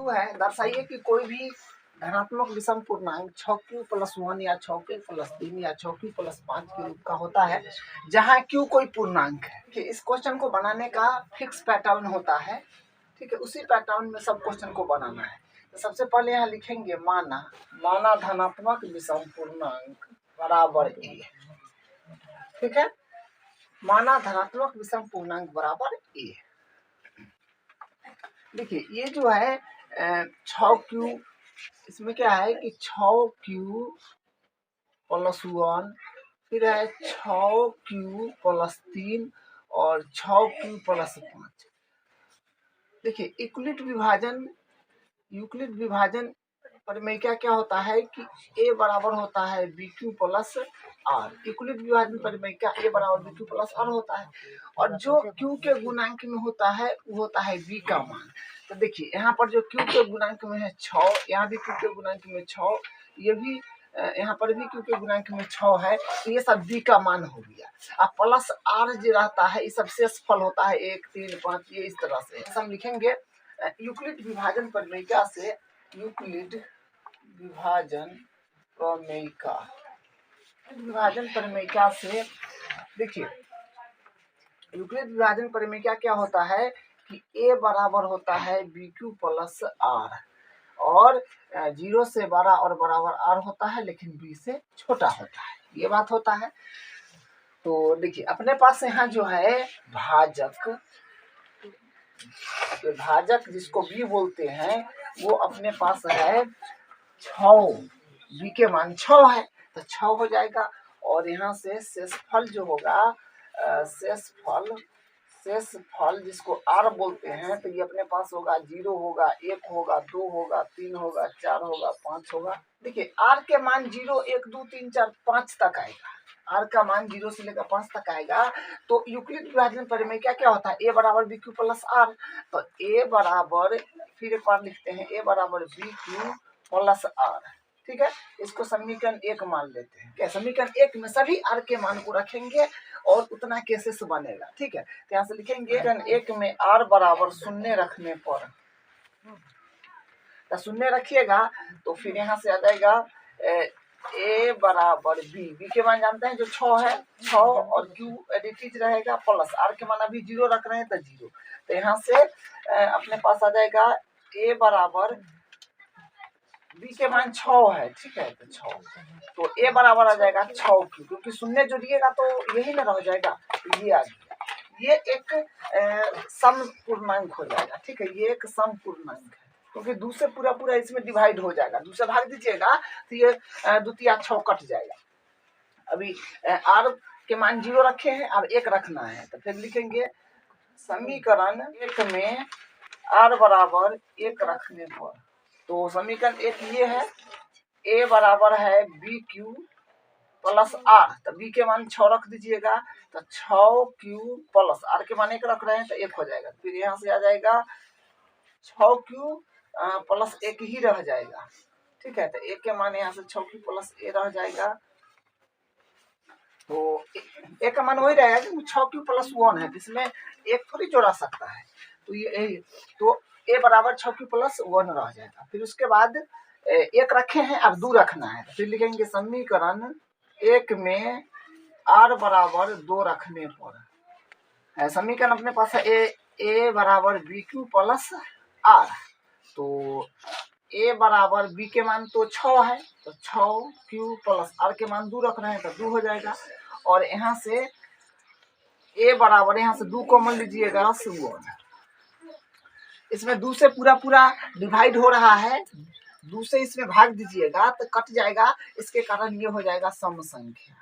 है दर्शाइए कि कोई भी धनात्मक विषम पूर्णांक 6q+1 या 6k+3 या 6q+5 के रूप का होता है जहाँ q कोई पूर्णांक है। कि इस क्वेश्चन को बनाने का फिक्स पैटर्न होता है, ठीक है। उसी पैटर्न में सब क्वेश्चन को बनाना है। तो सबसे पहले यहाँ लिखेंगे माना धनात्मक विषम पूर्णांक बराबर a, ठीक है। माना धनात्मक विषम पूर्णांक बराबर a। देखिए ये जो है 6q, इसमें क्या है कि 6q+1, फिर है 6q+3 और 6q+5। देखिए यूक्लिड विभाजन पर में क्या होता है कि a बराबर होता है bq+r। यूक्लिड विभाजन पर में क्या a बराबर bq+r होता है, और जो q के गुणांक में होता है वो होता है b का मान। तो देखिए यहाँ पर जो q के गुणांक में है 6, यहाँ भी q के गुणांक में 6, ये भी यहाँ पर भी q के गुणांक में 6 है, तो ये सब b का मान हो गया। अब प्लस r जो रहता है ये सब शेष फल होता है 1, 3, 5, ये इस तरह से हम लिखेंगे। यूक्लिड विभाजन प्रमेयिका से यूक्लिड विभाजन प्रमेयिका से देखिए यूक्लिड विभाजन प्रमेयिका क्या होता है कि a बराबर होता है bq+r, और 0 से बड़ा और बराबर r होता है लेकिन b से छोटा होता है, ये बात होता है। तो देखिए अपने पास यहाँ जो है भाजक जिसको b बोलते हैं वो अपने पास है 6, b के मान 6 है तो 6 हो जाएगा। और यहाँ से शेषफल जो होगा शेषफल जिसको r बोलते हैं, तो ये अपने पास होगा 0 होगा, 1 होगा, 2 होगा, 3 होगा, 4 होगा, 5 होगा। देखिए r के मान 0, 1, 2, 3, 4, 5 तक आएगा। r का मान 0 से लेकर 5 तक आएगा। तो यूक्लिड विभाजन प्रमेय क्या होता है, a बराबर bq+r। तो a बराबर, फिर एक बार लिखते हैं, a बराबर bq+r, ठीक है। इसको समीकरण 1 मान लेते हैं। क्या समीकरण 1 में सभी r के मान को रखेंगे और उतना केसेस बनेगा, ठीक है। तो यहाँ से लिखेंगे 1 में r बराबर 0 रखने पर, तो 0 रखिएगा तो फिर यहाँ से आ जाएगा a बराबर b के मान जानते हैं जो 6 है, 6 और q एडिटिव रहेगा, प्लस r के मान अभी 0 रख रहे हैं तो 0। तो यहाँ से अपने पास आ जाएगा a बराबर b के मान 6 है, ठीक है। तो 6, तो a बराबर आ जाएगा 6q, क्योंकि 0 जोड़िएगा तो यही ना रह जाएगा, तो ये आ गया। ये एक सम पूर्णांक हो जाएगा, ठीक है। ये एक सम पूर्णांक है क्योंकि दूसरे पूरा इसमें डिवाइड हो जाएगा, दूसरा भाग दीजिएगा तो ये 2 तिया 6 कट जाएगा। अभी r के मान 0 रखे हैं, अब 1 रखना है, तो फिर लिखेंगे समीकरण 1 में r बराबर 1 रखने पर, तो समीकरण 1 ये है, a बराबर है bq+r, तो b के मान 6 रख दीजिएगा, तो 6q+r के मान 1 रख रहे हैं तो 1 हो जाएगा। फिर यहाँ से आ जाएगा 6q+1 ही रह जाएगा, ठीक है। तो 1 के मान यहाँ से 6q+a रह जाएगा, तो 1 का मान वही रहेगा कि 6q+1 है, इसमें 1 थोड़ी जोड़ा सकता है, तो ये तो a बराबर 6q+1 रह जाएगा। फिर उसके बाद 1 रखे हैं, अब 2 रखना है, फिर लिखेंगे समीकरण 1 में r बराबर 2 रखने पर, समीकरण अपने पास है a बराबर bq+r, तो a बराबर b के मान तो 6 है, तो 6q+r के मान 2 रख रहे हैं तो 2 हो जाएगा। और यहाँ से a बराबर, यहाँ से 2 कॉमन लीजिएगा 1, इसमें 2 से पूरा डिवाइड हो रहा है, 2 से इसमें भाग दीजिएगा तो कट जाएगा, इसके कारण ये हो जाएगा सम संख्या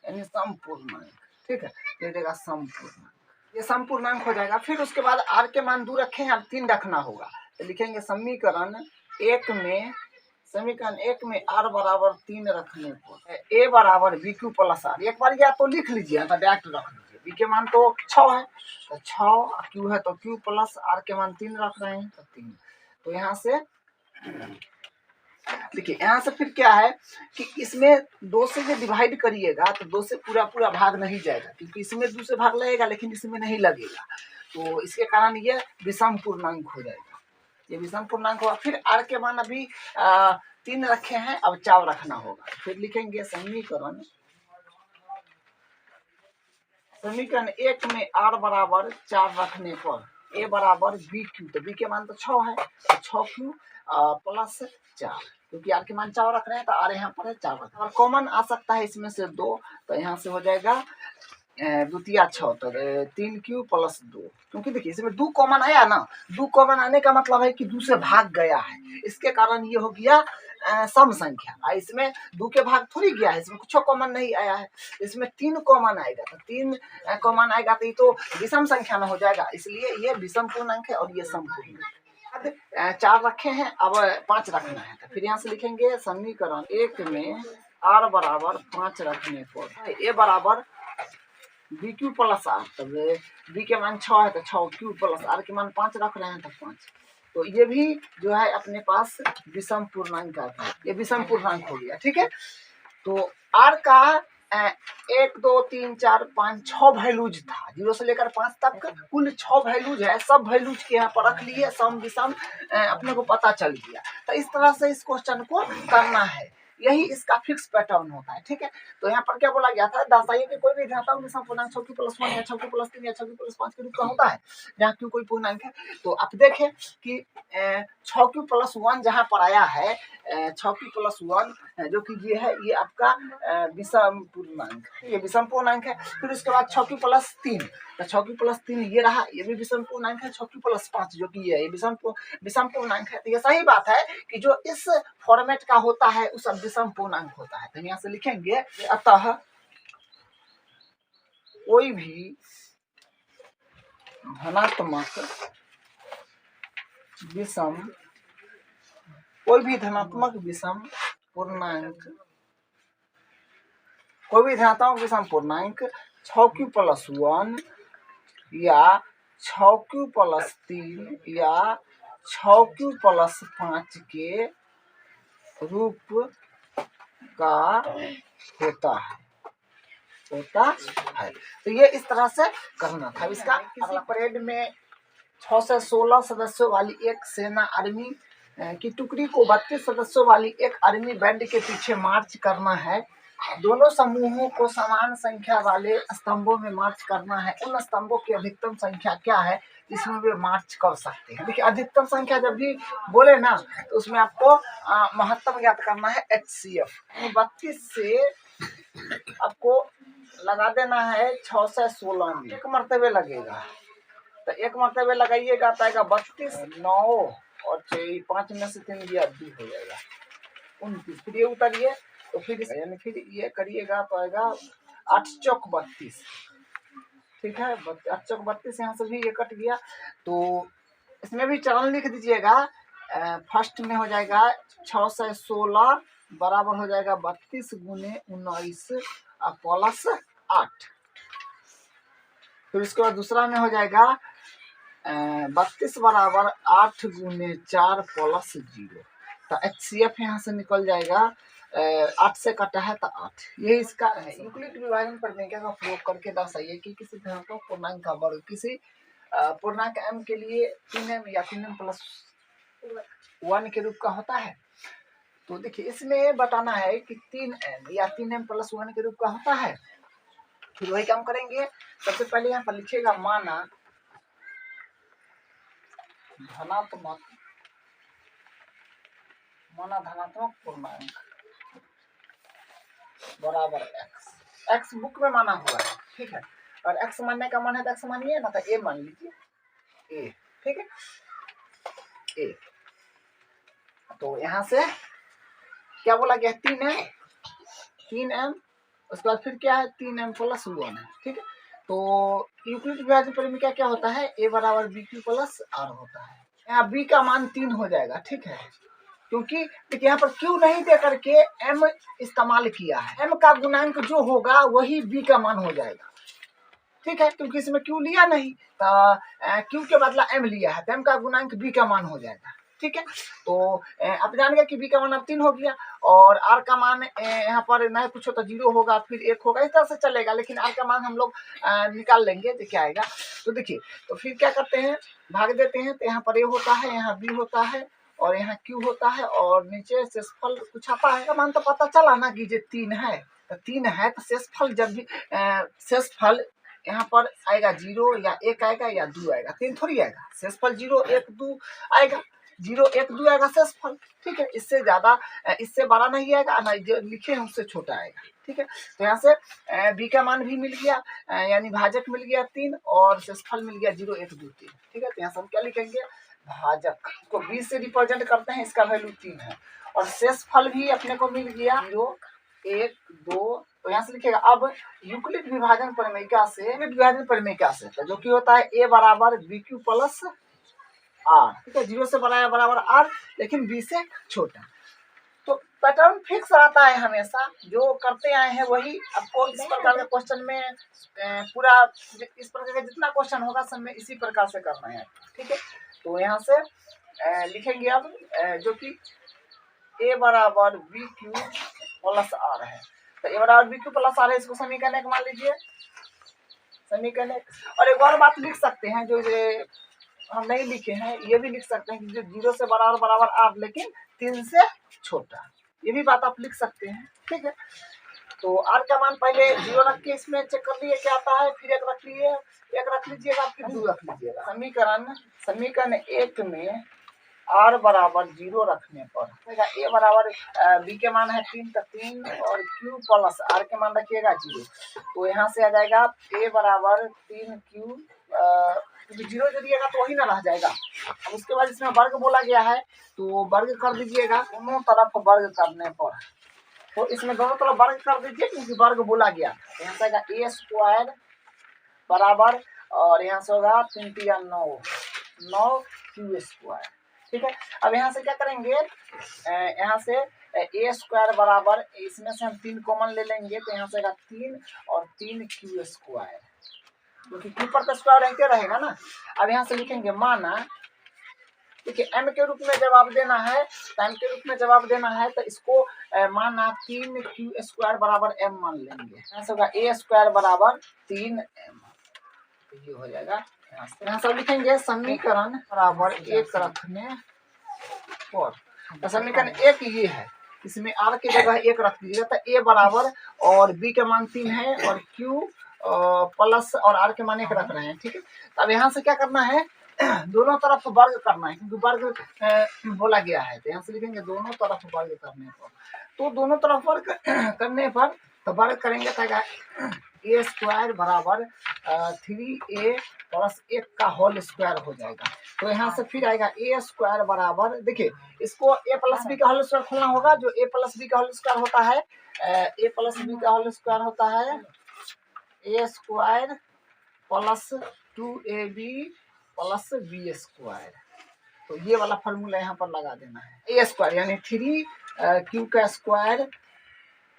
यानी सम पूर्णांक, ठीक है। ये देगा सम पूर्णांक, ये सम पूर्णांक हो जाएगा। फिर उसके बाद r के मान 2 रखे हैं, अब 3 रखना होगा, तो लिखेंगे समीकरण 1 में r बराबर 3 रखने पर a बराबर bq+r, एक बार या तो लिख लीजिए तो डायरेक्ट रख लीजिए, b के मान तो 6 है तो 6, q है तो q+r के मान 3 रख रहे हैं तो 3। तो यहाँ से देखिए, यहाँ से फिर क्या है कि इसमें 2 से जो डिवाइड करिएगा तो 2 से पूरा भाग नहीं जाएगा, क्योंकि इसमें 2 से भाग लगेगा लेकिन इसमें नहीं लगेगा। तो इसके कारण ये विषम पूर्णांक हो जाएगा, ये विषम पूर्णांक होगा। फिर आर के मान अभी 3 रखे हैं, अब 4 रखना होगा। फिर लिखेंगे समीकरण 1 में r बराबर 4 रखने पर a बराबर बी क्यू, तो बी के मान तो 6 है, तो 6 क्यू प्लस 4, क्योंकि आर के मान 4 रख रहे हैं तो आर यहाँ पर है 4 रख। और कॉमन आ सकता है इसमें से 2, तो यहाँ से हो जाएगा द्वितीय 6, तो 3 क्यू प्लस 2, क्योंकि देखिए इसमें 2 कॉमन आया ना, 2 कॉमन आने का मतलब है कि 2 से भाग गया है, इसके कारण ये हो गया सम संख्या। इसमें 2 के भाग थोड़ी गया है, इसमें कुछ कॉमन नहीं आया है, इसमें 3 कॉमन आएगा, तो 3 कॉमन आएगा तो ये तो विषम संख्या में हो जाएगा, इसलिए ये विषम पूर्णांक है और ये समपूर्ण। 4 रखे हैं, अब 5 रखना है, तो फिर यहाँ से लिखेंगे समीकरण 1 में r बराबर 5 रखने पर a बराबर बी क्यू प्लस आर, तब बी के मान 6 है तो 6 क्यू प्लस आर के मान 5 रख रहे हैं तो 5, तो ये भी जो है अपने पास विषम पूर्णांक आता है, ये विषम पूर्णांक हो गया। ठीक है, तो आर का 1 2 3 4 5 6 वैल्यूज था, 0 से लेकर 5 तक कुल 6 वैल्यूज है, सब वैल्यूज के यहाँ पर रख लिए, सम विषम अपने को पता चल गया। तो इस तरह से इस क्वेश्चन को करना है, यही इसका फिक्स पैटर्न होता है। ठीक है, तो यहाँ पर क्या बोला गया था, दर्शाइए कि कोई भी घातांक विषम पूर्णांक 6 क्यू प्लस 1 या 6 क्यू प्लस 3 या 6 क्यू प्लस 5 के रूप का होता है, जहाँ क्यू कोई पूर्णांक है। तो आप देखें कि 6 क्यू प्लस 1 जहाँ पर आया है, 6 क्यू प्लस 1 जो कि ये है, ये आपका विषम पूर्णांक, ये विषम पूर्णांक है। फिर उसके बाद 6 क्यू प्लस 3, तो 6 क्यू प्लस 3 ये रहा, ये भी विषम पूर्णांक है। 6 क्यू प्लस 5 जो कि ये विषम पूर्णांक है। तो ये सही बात है कि जो इस फॉर्मेट का होता है उस विषम पूर्णांक होता है। तो यहाँ से लिखेंगे अतः कोई भी धनात्मक विषम पूर्णांक, कोई भी धनात्मक विषम पूर्णांक 6 क्यू प्लस 1 या 6 क्यू प्लस 3 या 6 क्यू प्लस 5 के रूप का होता है। तो ये इस तरह से करना था। इसका अगला परेड में 6 से 16 सदस्यों वाली एक सेना आर्मी की टुकड़ी को 32 सदस्यों वाली एक आर्मी बैंड के पीछे मार्च करना है। दोनों समूहों को समान संख्या वाले स्तंभों में मार्च करना है। उन स्तंभों की अधिकतम संख्या क्या है जिसमें वे मार्च कर सकते हैं। देखिए अधिकतम संख्या जब भी बोले ना तो उसमें आपको महत्तम ज्ञात करना है HCF। 32 से आपको लगा देना है 6 से 16 में, एक मरतबे लगेगा, तो एक मरतबे लगाइएगा तो आएगा 32, 9 और 5 में से 3 दिया 2 हो जाएगा 29। फिर ये उतारिए तो फिर यानी फिर ये करिएगा तो आएगा 8 चौक 32। ठीक है, 8 चौक 32, यहाँ से भी ये कट गया। तो इसमें भी चरण लिख दीजिएगा। फर्स्ट में हो जाएगा 6 से 16 बराबर हो जाएगा 32 गुने 19 प्लस 8। फिर उसके बाद दूसरा में हो जाएगा 32 बराबर 8 गुने 4 प्लस 0। तो HCF यहाँ से निकल जाएगा, 8 से कटा है तो 8। ये इसका यूक्लिड विभाजन प्रमेय का प्रयोग करके दर्शाइए कि किसी धनात्मक पूर्णांक का वर्ग किसी पूर्णांक m के लिए 3m या 3m प्लस 1 के रूप का होता है। तो देखिए इसमें बताना है कि 3m या 3m प्लस 1 के रूप का होता है। फिर वही काम करेंगे। सबसे पहले यहाँ पर लिखिएगा माना धनात्मक पूर्णांक बराबर x बुक में माना हुआ है। ठीक है, और x मानने का मन है तो x मानिए ना, तो a मान लीजिए a। ठीक है, a। तो यहाँ से क्या बोला गया 3m, उसके बाद फिर क्या है 3m प्लस 1 है। ठीक है, तो यूक्लिड विभाजन प्रमेय में क्या होता है a बराबर bq प्लस r होता है। यहाँ b का मान 3 हो जाएगा। ठीक है, क्योंकि देखिए यहाँ पर q नहीं दे करके m इस्तेमाल किया है। m का गुणांक जो होगा वही b का मान हो जाएगा। ठीक है, क्योंकि इसमें q लिया नहीं तो q के बदला m लिया है तो m का गुणांक b का मान हो जाएगा। ठीक है। तो आप जान गए कि बी का मान अब 3 हो गया और आर का मान यहाँ पर न कुछ हो तो 0 होगा, फिर 1 होगा, इस तरह से चलेगा, लेकिन आर का मान हम लोग निकाल लेंगे तो क्या आएगा। तो देखिए, तो फिर क्या करते हैं, भाग देते हैं, तो यहाँ पर ए होता है, यहाँ बी होता है और यहाँ क्यू होता है और नीचे शेषफल कुछ आता है। मान तो पता चला ना कि ये 3 है, तो 3 है तो शेषफल जब भी शेषफल यहाँ पर आएगा 0 या 1 आएगा या 2 आएगा, 3 थोड़ी आएगा। शेषफल 0 1 2 आएगा, 0 1 2 आएगा शेषफल, ठीक है। इससे ज्यादा इससे बड़ा नहीं आएगा, ना जो लिखे हैं उससे छोटा आएगा, ठीक है। तो यहाँ से बी का मान भी मिल गया, यानी भाजक मिल गया 3 और शेषफल मिल गया 0 1 2 3, ठीक है। तो यहाँ से हम क्या लिखेंगे, भाजक को 20 से रिप्रेजेंट करते हैं, इसका वैल्यू 3 है और शेषफल भी अपने को मिल गया 0 1 2। तो यहाँ से लिखेगा अब यूक्लिड विभाजन प्रमेयिका से तो जो कि होता है a बराबर बी क्यू प्लस आर, ठीक है। 0 से बड़ा है बराबर आर, लेकिन b से छोटा। तो पैटर्न फिक्स रहता है हमेशा, जो करते आए हैं वही आपको इस प्रकार के क्वेश्चन में पूरा इस प्रकार का जितना क्वेश्चन होगा सब में इसी प्रकार से करना है, ठीक है। तो यहाँ से लिखेंगे अब जो कि a बराबर बी क्यू प्लस आर है। तो a बराबर बी क्यू प्लस आर है, इसको समीकरण एक मान लीजिए, समीकरण। और एक और बात लिख सकते हैं जो हम नहीं लिखे हैं, ये भी लिख सकते हैं कि जो 0 से बराबर बराबर आर लेकिन 3 से छोटा, ये भी बात आप लिख सकते हैं, ठीक है। तो आर का मान पहले 0 रख के इसमें चेक कर लिए क्या आता है, फिर 1 रख लिए, 1 रख लीजिएगा, फिर 2 रख लीजिएगा। समीकरण 1 में आर बराबर 0 रखने पर ए बराबर बी के मान है 3 का 3 और क्यू प्लस आर के मान रखिएगा 0। तो यहाँ से आ जाएगा ए बराबर 3 क्यू, 0 जो दिएगा तो वही ना रह जाएगा। अब उसके बाद इसमें वर्ग बोला गया है तो वर्ग कर दीजिएगा दोनों तरफ वर्ग करने पर। तो इसमें दोनों तरफ वर्ग कर दीजिए क्योंकि वर्ग बोला गया। यहाँ से आएगा ए स्क्वायर बराबर और यहाँ से होगा 3 3 9 क्यू स्क्वायर, ठीक है। अब यहाँ से क्या करेंगे, यहाँ से ए स्क्वायर बराबर इसमें से हम 3 कॉमन ले लेंगे तो यहाँ से आएगा 3 और 3 क्यू स्क्वायर, क्योंकि क्यू पर तो स्क्वायर रहते रहेगा ना। अब यहाँ से लिखेंगे माना, देखिए एम के रूप में जवाब देना है, तो एम के रूप में जवाब देना है तो इसको माना 3 क्यू स्क्वायर बराबर एम मान लेंगे। यहाँ से होगा ए स्क्वायर बराबर 3 एम, ये हो जाएगा। यहाँ से लिखेंगे समीकरण बराबर 1 रखने पर, तो समीकरण 1 ये है, इसमें आर की जगह 1 रख दीजिएगा तो ए बराबर और बी के मान 3 है और क्यू प्लस और आर के मान 1 रख रहे हैं, ठीक है। अब यहाँ से क्या करना है, दोनों तरफ वर्ग करना है क्योंकि वर्ग बोला गया है। तो यहाँ से लिखेंगे दोनों तरफ वर्ग करने पर, तो दोनों तरफ वर्ग करने पर तो वर्ग करेंगे तो ए स्क्वायर बराबर 3a प्लस 1 का होल स्क्वायर हो जाएगा। तो यहाँ से फिर आएगा ए स्क्वायर बराबर, देखिए इसको a प्लस बी का होल स्क्वायर खोलना होगा, जो a प्लस बी का होल स्क्वायर होता है, a प्लस बी का होल स्क्वायर होता है A square plus 2ab plus B square. तो ये वाला फॉर्मूला यहाँ पर लगा देना है, ए स्क्वायर यानी 3 का स्क्वायर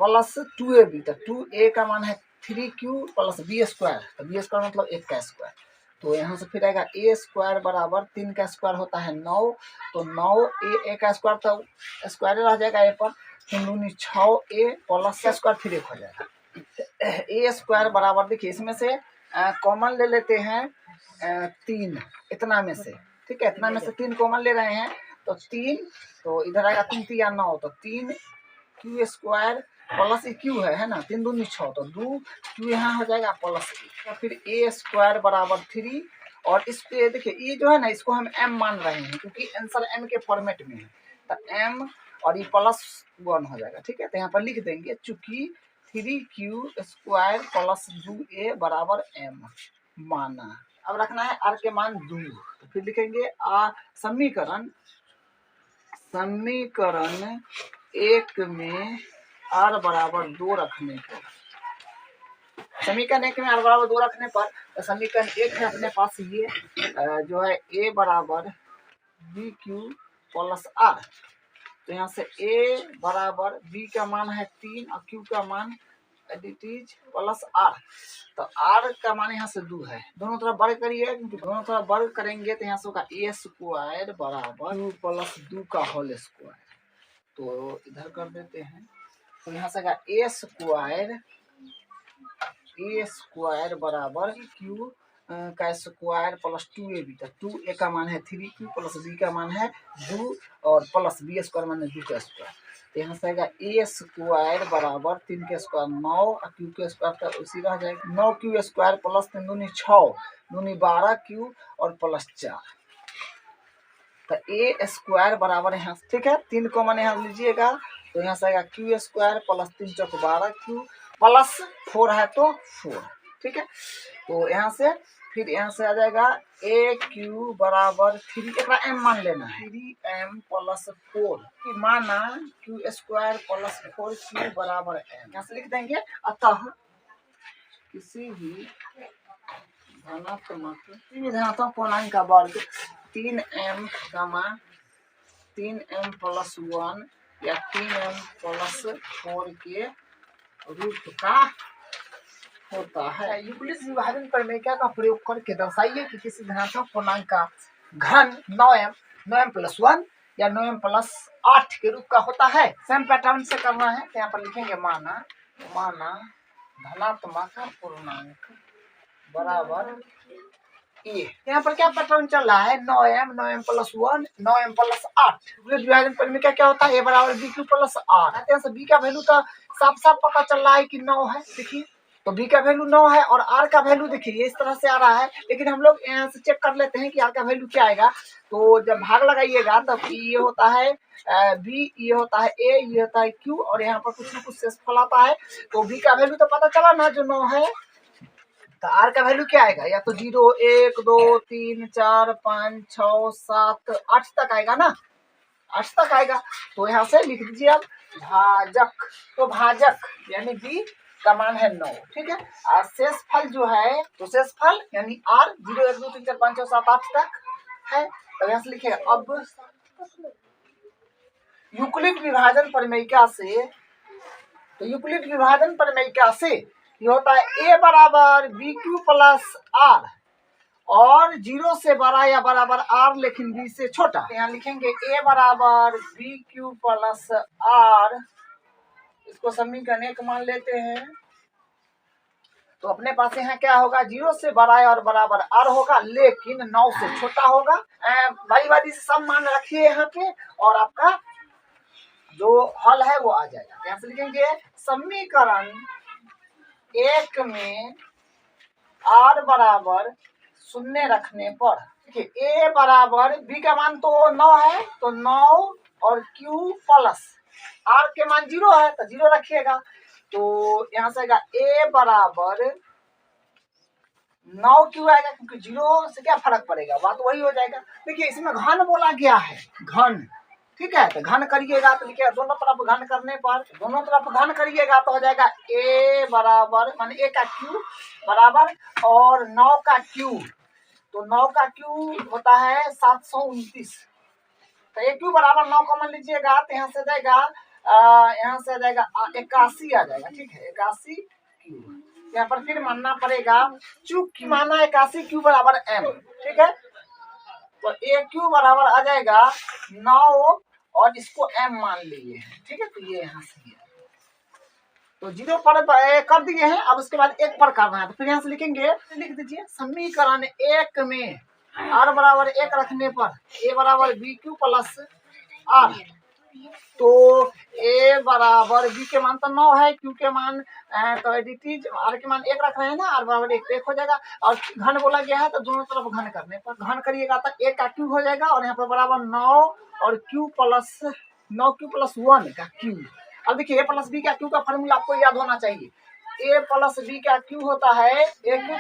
प्लस 2ab, तो 2a का मान है 3q प्लस बी स्क्वायर, तो बी स्क्वायर मतलब 1 का स्क्वायर। तो यहाँ से फिर आएगा ए स्क्वायर बराबर 3 का स्क्वायर होता है 9, तो 9a का स्क्वायर तो स्क्वायर रह जाएगा ए पर, 6a प्लस का स्क्वायर फिर 1 हो जाएगा। ए स्क्वायर बराबर, देखिए इसमें से कॉमन ले लेते हैं 3 इतना में से, ठीक है, इतना में से 3 कॉमन ले रहे हैं तो 3, तो इधर आएगा 3 3 9, तो 3 क्यू स्क्वायर प्लस क्यू है ना, 3 दूनी 6, तो 2 क्यू यहाँ हो जाएगा प्लस 1, फिर ए स्क्वायर बराबर 3 और इस पे देखिए ये जो है ना इसको हम m मान रहे हैं क्योंकि आंसर m के फॉर्मेट में है, तो m और ये प्लस 1 हो जाएगा, ठीक है। तो यहाँ पर लिख देंगे चूंकि 3q स्क्वायर प्लस 2a बराबर m माना। अब रखना है r के मान 2, तो फिर लिखेंगे समीकरण 1 में r बराबर 2 रखने पर, समीकरण 1 में r बराबर 2 रखने पर, तो समीकरण 1 है अपने पास ये जो है a बराबर बी क्यू प्लस आर, तो यहाँ से a बराबर b का मान है 3 और q का मान इट इज प्लस आर। तो आर का मान यहाँ से 2 है, दोनों तरफ वर्ग करिए, क्योंकि दोनों तरफ वर्ग करेंगे तो यहाँ से होगा ए स्क्वायर बराबर 2 प्लस 2 का होल स्क्वायर। तो इधर कर देते हैं, तो यहाँ से होगा ए स्क्वायर बराबर क्यू का स्क्वायर प्लस 2ab। तो 2a का मान है 3q प्लस b का मान है 2 और प्लस b स्क्वायर मान है 2 का स्क्वायर। तो यहाँ से आएगा ए स्क्वायर बराबर 3 के स्क्वायर 9 और क्यू के स्क्वायर तो उसी रह जाएगा 9q स्क्वायर प्लस 3 दूनी 6 दूनी 12q और प्लस 4। तो ए स्क्वायर बराबर यहाँ, ठीक है, 3 को मैंने यहाँ लीजिएगा, तो यहाँ से आएगा क्यू स्क्वायर प्लस 3 चौक 12q प्लस 4 है तो 4, ठीक है। तो यहाँ से फिर यहाँ से आ जाएगा ए क्यू बराबर 3, एक एम मान लेना है, 3m प्लस 4 की माना क्यू स्क्वायर प्लस 4q बराबर m। यहाँ से लिख देंगे अतः किसी भी धनात्मक पूर्णांक का वर्ग 3m 3m प्लस 1 या 3m प्लस 4 के रूप का होता है। यूक्लिड विभाजन प्रमेय का प्रयोग करके दर्शाइए कि किसी धनात्मक पूर्णांक का घन 9m प्लस 1 या 9m प्लस 8 के रूप का होता है। सेम पैटर्न से करना है, तो यहाँ पर लिखेंगे माना धनात्मक पूर्णांक बराबर ए। यहाँ पर क्या पैटर्न चल रहा है, 9m प्लस 1 9m प्लस 8। विभाजन प्रमेय का क्या होता है, ए बराबर बी क्यू प्लस आर। यहाँ से बी का वैल्यू तो साफ साफ पता चल रहा है कि 9 है, देखिए तो बी का वैल्यू 9 है और आर का वैल्यू देखिए इस तरह से आ रहा है, लेकिन हम लोग यहाँ से चेक कर लेते हैं कि आर का वैल्यू क्या आएगा। तो जब भाग लगाइएगा तब ये होता है बी, ये होता है ए, ये होता है क्यू और यहाँ पर कुछ न कुछ शेषफल आता है। तो बी का वैल्यू तो पता चला ना जो 9 है, तो आर का वैल्यू क्या आएगा, या तो 0 1 2 3 4 5 6 7 8 तक आएगा ना, 8 तक आएगा। तो यहाँ से लिख दीजिए अब भाजक, तो भाजक यानी बी का मान है 9, ठीक है। और शेषफल जो है, तो शेषफल यानी आर 0 1 2 3 4 5 6 7 8 तक है। तो यहाँ से लिखेगा अब यूक्लिड विभाजन प्रमेयिका से, तो यूक्लिड विभाजन प्रमेयिका से ये होता है ए बराबर बी क्यू प्लस आर और 0 से बड़ा या बराबर आर लेकिन बी से छोटा। यहाँ लिखेंगे ए बराबर बी क्यू प्लस आर, इसको समीकरण 1 मान लेते हैं। तो अपने पास यहाँ क्या होगा, 0 से बड़ा और बराबर आर होगा लेकिन 9 से छोटा होगा। बारी बारी से सब मान रखिए यहाँ पे और आपका जो हल है वो आ जाएगा। यहाँ से लिखेंगे समीकरण 1 में आर बराबर 0 रखने पर, देखिए ए बराबर बी का मान तो 9 है, तो 9 और क्यू प्लस आर के मान 0 है तो 0 रखिएगा। तो यहाँ से आएगा ए बराबर 9 क्यों आएगा, क्योंकि 0 से क्या फर्क पड़ेगा, बात वही हो जाएगा। देखिए इसमें घन बोला गया है, घन, ठीक है। तो घन करिएगा तो देखिए दोनों तरफ घन करने पर, दोनों तरफ घन करिएगा तो हो जाएगा ए बराबर मान ए का क्यू बराबर और 9 का क्यू, तो 9 का क्यू होता है 729। तो ए क्यू बराबर 9 को मान लीजिएगा तो यहाँ से जाएगा 81 आ जाएगा, ठीक है, 81 क्यू। यहाँ पर फिर मानना पड़ेगा चूंकि माना 81 क्यू बराबर m, ठीक है। तो ए क्यू बराबर आ जाएगा 9 और इसको m मान लिए, ठीक है। तो ये यहाँ से तो 0 पर कर दिए हैं, अब उसके बाद 1 पर करना है। तो फिर यहाँ से लिखेंगे, लिख दीजिए समीकरण 1 में r बराबर 1 रखने पर a बराबर बी क्यू प्लस आर, तो a बराबर b के मान तो 9 है, q के मान तो एडिटिव r के मान 1 रख रहे हैं ना, r बराबर 1 हो जाएगा। और घन बोला गया है तो दोनों तरफ घन करने पर घन करिएगा तो a का q हो जाएगा और यहाँ पर बराबर 9 और q प्लस 9q प्लस 1 का q। अब देखिए a प्लस b का q का फॉर्मूला आपको याद होना चाहिए, a प्लस b का q होता है a Q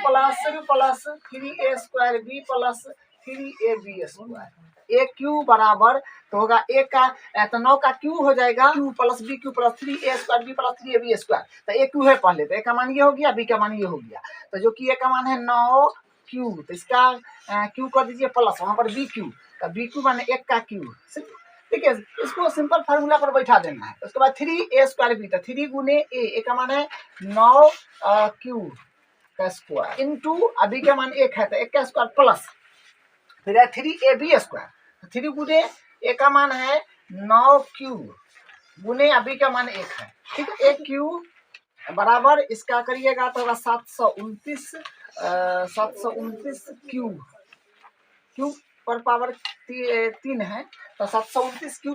plus 3a square b plus 3ab square. A Q बराबर तो होगा ए का तो 9 का क्यू हो जाएगा cube plus b cube plus 3a square b plus 3ab square. तो ए क्यू है पहले, तो ए का मान ये हो गया, बी का मान ये हो गया। तो जो कि ए का मान है 9 क्यू, तो इसका क्यू कर दीजिए प्लस, वहां पर बी क्यू, तो बी क्यू मान 1 का क्यू, ठीक है, इसको सिंपल फार्मूला पर बैठा देना है। उसके बाद 3a² बी, तो 3 गुने ए का मान है 9 क्यू का स्क्वायर इंटू अभी का मान 1 है तो 1 का स्क्वायर प्लस फिर है 3ab², 3 गुने ए का मान है 9 क्यू गुने अभी का मान 1 है, ठीक है। 1 क्यू बराबर इसका करिएगा तो होगा 729 क्यू पर पावर 3 है, तो 729 क्यू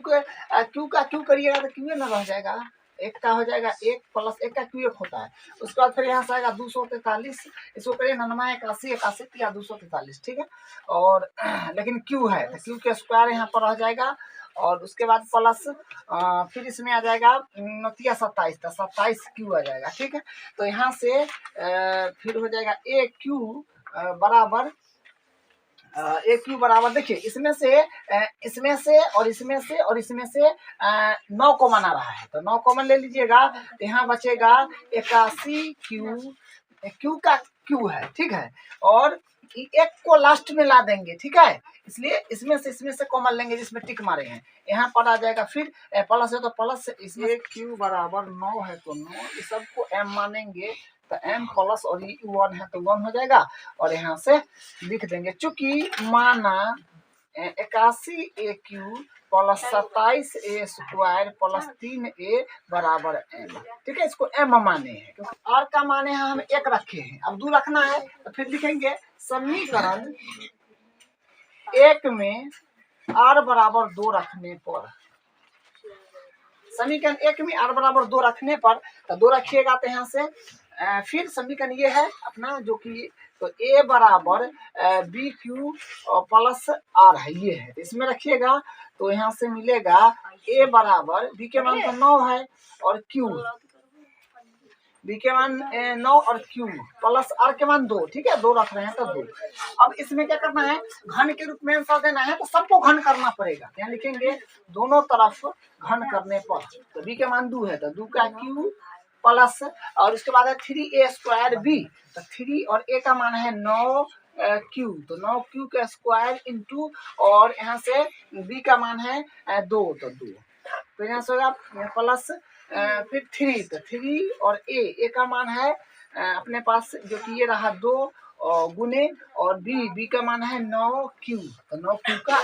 का क्यू करिएगा तो क्यू ना रह जाएगा, एक का हो जाएगा 1 प्लस 1 का क्यू 1 होता है। उसके बाद फिर यहाँ से आएगा 243, इसको करिए 99 81 81 या 243, ठीक है। और लेकिन क्यू है तो क्यू के स्क्वायर यहाँ पर रह जाएगा, और उसके बाद प्लस फिर इसमें आ जाएगा 27, तो 27 क्यू आ जाएगा, ठीक है। तो यहाँ से फिर हो जाएगा ए क्यू बराबर देखिए इसमें से और इसमें से 9 कॉमन आ रहा है, तो 9 कॉमन ले लीजिएगा, तो यहाँ बचेगा 81 क्यू का क्यू है, ठीक है। और एक को लास्ट में ला देंगे, ठीक है, इसलिए इसमें से कॉमन लेंगे जिसमें टिक मारे हैं, यहाँ पर आ जाएगा। फिर प्लस है तो प्लस, इसलिए क्यू बराबर 9 है तो 9, इस सबको m मानेंगे तो m प्लस और ये 1 है तो 1 हो जाएगा, और यहाँ से लिख देंगे चूंकि माना 81 ए क्यू प्लस 27 ए स्क्वायर प्लस 3a बराबर m, ठीक है। इसको m माने हैं क्योंकि r का माने हैं हम 1 रखे हैं, अब 2 रखना है तो फिर लिखेंगे समीकरण 1 में r बराबर 2 रखने पर, समीकरण 1 में r बराबर 2 रखने पर, तो 2 रखिएगा तो यहाँ से फिर समीकरण ये है अपना जो कि तो a बराबर बी क्यू प्लस आर है, ये है, इसमें रखिएगा तो यहाँ से मिलेगा a बराबर b के मान तो 9 है और q b के मान 9 और q प्लस r के मान 2, ठीक है, 2 रख रहे हैं तो 2। अब इसमें क्या करना है, घन के रूप में आंसर देना है तो सबको घन करना पड़ेगा, यहाँ लिखेंगे दोनों तरफ घन करने पर, तो b के मान 2 है तो 2 का q प्लस और उसके बाद है 3a² b, तो 3 और a का मान है 9 क्यू, तो 9 क्यू का स्क्वायर इंटू और यहाँ से b का मान है 2, तो 2, तो यहाँ से होगा प्लस फिर 3, तो 3 और a का मान है अपने पास जो कि ये रहा 2 गुने और b का मान है 9 क्यू, तो 9 क्यू का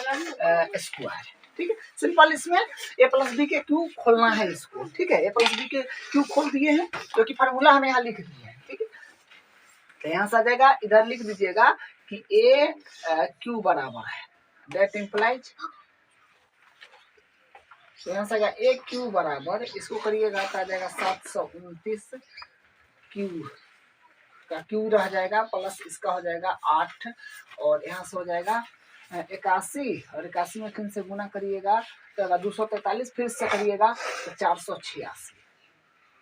स्क्वायर, ठीक है। सिंपल इसमें a प्लस बी के क्यू खोलना है इसको, ठीक है, a प्लस बी के क्यू खोल दिए हैं जो कि फार्मूला हमें यहाँ लिख दिए हैं, ठीक है। तो यहाँ से आ जाएगा, इधर लिख दीजिएगा कि a क्यू बराबर है, दैट इम्प्लाइज, तो यहाँ से आएगा a क्यू बराबर, इसको करिएगा तो आ जाएगा 729 क्यू का क्यू रह जाएगा प्लस इसका हो जाएगा 8 और यहाँ से हो जाएगा 81 और 81 में फिर से गुना करिएगा तो 243, फिर से करिएगा तो 486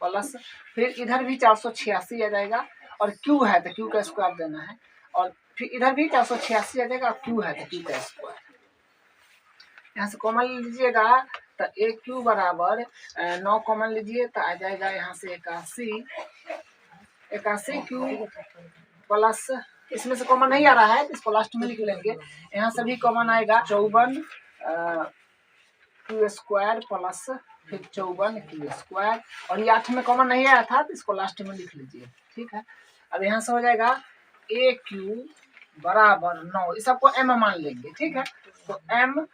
प्लस फिर इधर भी 486 आ जाएगा और क्यू है तो क्यू का स्क्वायर देना है, और फिर इधर भी 486 आ जाएगा और क्यू है तो क्यू का स्क्वायर, यहाँ से कॉमन लीजिएगा तो ए क्यू बराबर 9 कॉमन लीजिए तो आ जाएगा यहाँ से 81 क्यू प्लस, इसमें से कॉमन नहीं आ रहा है तो इसको लास्ट में लिख लेंगे, यहाँ से भी कॉमन आएगा 54 क्यू स्क्वायर प्लस फिर 54 क्यू स्क्वायर, और ये 8 में कॉमन नहीं आया था तो इसको लास्ट में लिख लीजिए, ठीक है। अब यहाँ से हो जाएगा ए क्यू बराबर 9, इस सबको m मान लेंगे, ठीक है, तो m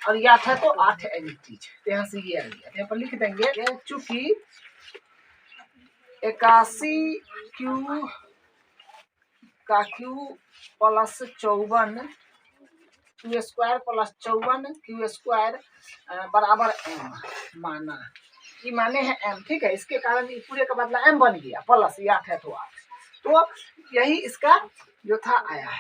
और ये 8 है तो 8 एडिटीज, तो यहाँ से ये आ गया, यहाँ पर लिख देंगे चूंकि 81 क्यू का Q plus 54 Q square plus 54 Q square बराबर m माना, ये माने हैं m, ठीक है, इसके कारण ये पूरे का बदला m बन गया प्लस ये 8 है तो 8, तो यही इसका जो था आया है।